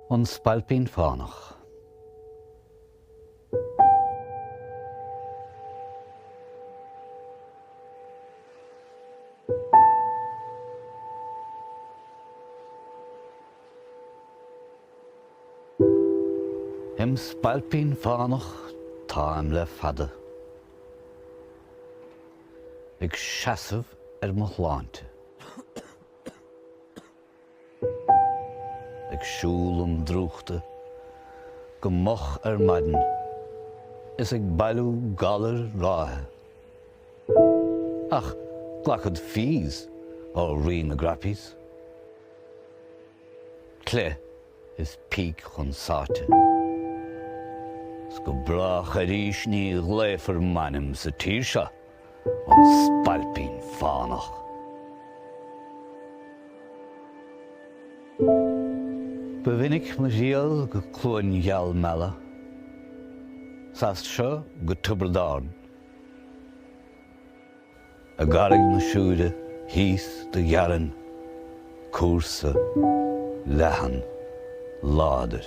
An Spailpín Fánach. Im Spailpín Fánach táim le fada. Ag seasamh mo chláinte. Ag siúl an drúchta, go moch maidin, is ag bailú galar ráthe. Ach, glacad fís ó rí na grappís. Clé is píc chun sáte. Go brach a rís ní léifar manim sa tír seo an Spailpín Fánach. Ba mhinic mar Bhéal go clúin gheall mela, sast seo go tubardáin. A garrig na siúide, híos de ghearan, curtha, lehan, láidir.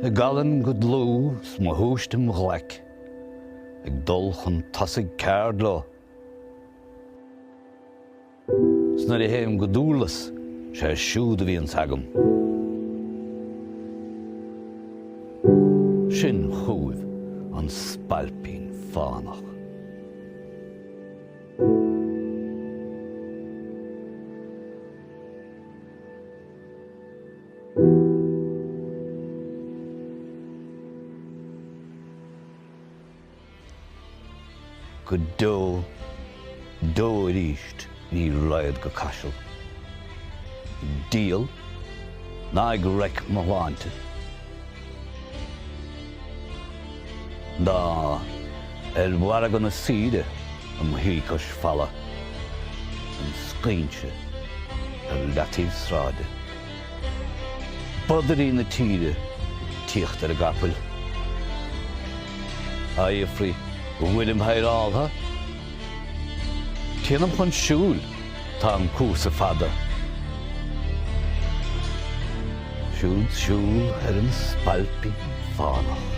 A galan go dlú sma hústim ghlaic, ag dul chun tasig caird lo. Snar I héim go dúlas sé siúd a bhíon sagam. Sin chúid an Spailpín Fánach. Go dó ríist ní raiad go caiisiil. Díal ná ag reic mo bhainte. Dá bhara go na siide am hícos falla, an scainte leataí sráide. Bodarí na tíide tíocht ar a gapil. Iarbhuaí ullmhú Tínam chun siúl tá an cús a fada. Siúl ar an Spailpín Fánach.